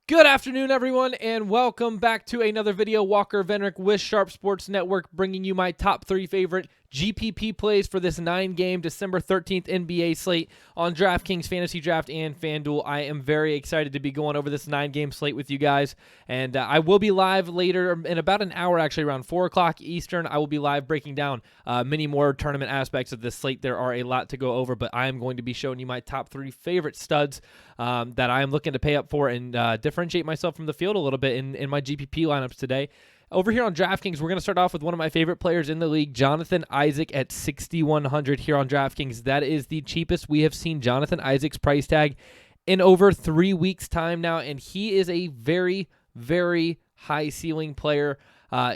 Good afternoon, everyone, and welcome back to another video. Walker Venrick with Sharp Sports Network, bringing you my top 3 favorite GPP plays for this 9-game December 13th NBA slate on DraftKings, FantasyDraft, and FanDuel. I am very excited to be going over this 9-game slate with you guys, and I will be live later in about an hour, actually around 4 o'clock Eastern. I will be live breaking down many more tournament aspects of this slate. There are a lot to go over, but I am going to be showing you my top 3 favorite studs that I am looking to pay up for and differentiate myself from the field a little bit in my GPP lineups today. Over here on DraftKings, we're going to start off with one of my favorite players in the league, Jonathan Isaac at 6,100 here on DraftKings. That is the cheapest we have seen Jonathan Isaac's price tag in over 3 weeks' time now, and he is a very, very high ceiling player.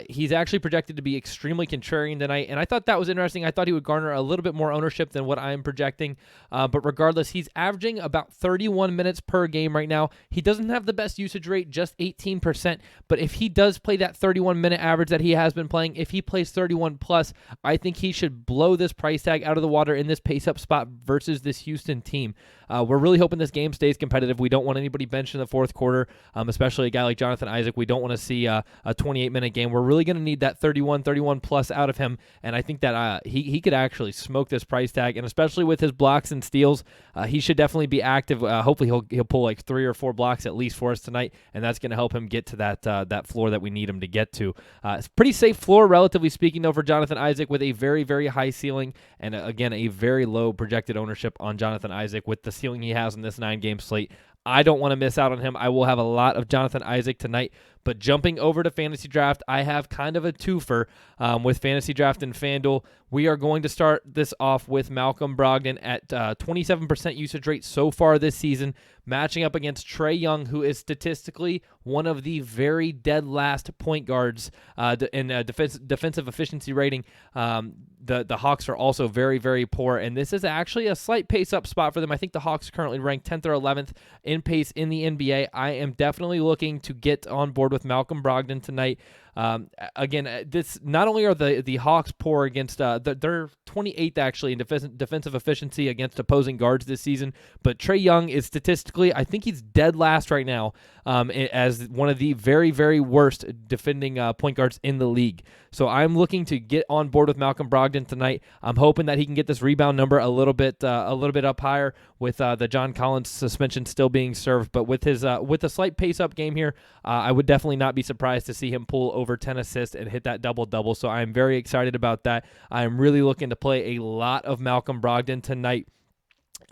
He's actually projected to be extremely contrarian tonight, and I thought that was interesting. I thought he would garner a little bit more ownership than what I'm projecting, but regardless, he's averaging about 31 minutes per game right now. He doesn't have the best usage rate, just 18%, but if he does play that 31-minute average that he has been playing, if he plays 31 plus, I think he should blow this price tag out of the water in this pace-up spot versus this Houston team. We're really hoping this game stays competitive. We don't want anybody benched in the fourth quarter, especially a guy like Jonathan Isaac. We don't want to see a 28-minute game. We're really going to need that 31 plus out of him, and I think that he could actually smoke this price tag, and especially with his blocks and steals, he should definitely be active. Hopefully he'll pull like 3 or 4 blocks at least for us tonight, and that's going to help him get to that floor that we need him to get to. It's a pretty safe floor, relatively speaking, though, for Jonathan Isaac, with a very, very high ceiling, and again, a very low projected ownership on Jonathan Isaac with the ceiling he has in this 9-game slate. I don't want to miss out on him. I will have a lot of Jonathan Isaac tonight. But jumping over to FantasyDraft, I have kind of a twofer with FantasyDraft and FanDuel. We are going to start this off with Malcolm Brogdon at 27% usage rate so far this season, matching up against Trae Young, who is statistically one of the very dead last point guards in defensive efficiency rating. The Hawks are also very, very poor, and this is actually a slight pace-up spot for them. I think the Hawks currently ranked 10th or 11th in pace in the NBA. I am definitely looking to get on board with Malcolm Brogdon tonight. Again, this not only are the Hawks poor against they're 28th actually in defensive efficiency against opposing guards this season, but Trae Young is statistically, I think he's dead last right now as one of the very, very worst defending point guards in the league. So I'm looking to get on board with Malcolm Brogdon tonight. I'm hoping that he can get this rebound number a little bit up higher with the John Collins suspension still being served. But with his with a slight pace up game here, I would definitely not be surprised to see him pull over 10 assists and hit that double-double. So I'm very excited about that. I'm really looking to play a lot of Malcolm Brogdon tonight.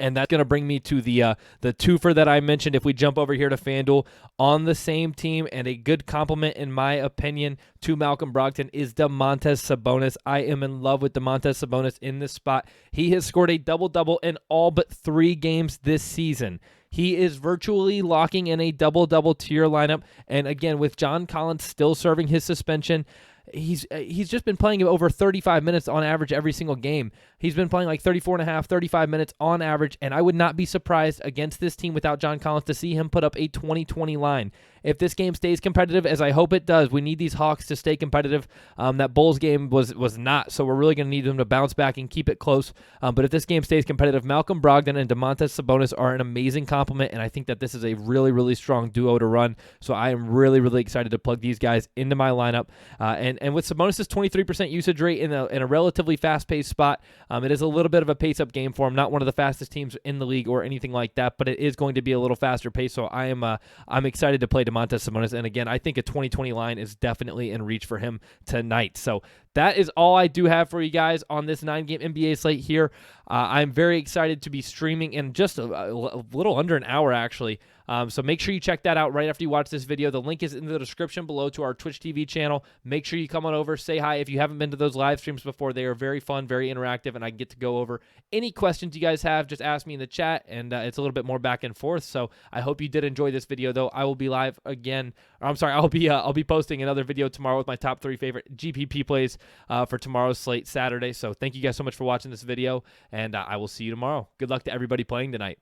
And that's going to bring me to the twofer that I mentioned. If we jump over here to FanDuel, on the same team and a good compliment, in my opinion, to Malcolm Brogdon is Domantas Sabonis. I am in love with Domantas Sabonis in this spot. He has scored a double-double in all but 3 games this season. He is virtually locking in a double-double to your lineup. And again, with John Collins still serving his suspension, he's just been playing over 35 minutes on average every single game. He's been playing like 34 and a half, 35 minutes on average, and I would not be surprised against this team without John Collins to see him put up a 20-20 line. If this game stays competitive, as I hope it does, we need these Hawks to stay competitive. That Bulls game was not, so we're really going to need them to bounce back and keep it close. But if this game stays competitive, Malcolm Brogdon and Domantas Sabonis are an amazing complement, and I think that this is a really, really strong duo to run. So I am really, really excited to plug these guys into my lineup. And with Sabonis' 23% usage rate in a relatively fast-paced spot, it is a little bit of a pace-up game for him. Not one of the fastest teams in the league or anything like that, but it is going to be a little faster pace. So I'm excited to play Domantas Sabonis. And again, I think a 20-20 line is definitely in reach for him tonight. So that is all I do have for you guys on this 9-game NBA slate here. I'm very excited to be streaming in just a little under an hour, actually. So make sure you check that out right after you watch this video. The link is in the description below to our Twitch TV channel. Make sure you come on over, say hi. If you haven't been to those live streams before, they are very fun, very interactive, and I get to go over any questions you guys have. Just ask me in the chat, and it's a little bit more back and forth. So I hope you did enjoy this video, though. I will be live again. Or I'm sorry, I'll be posting another video tomorrow with my top 3 favorite GPP plays for tomorrow's slate Saturday. So thank you guys so much for watching this video, and I will see you tomorrow. Good luck to everybody playing tonight.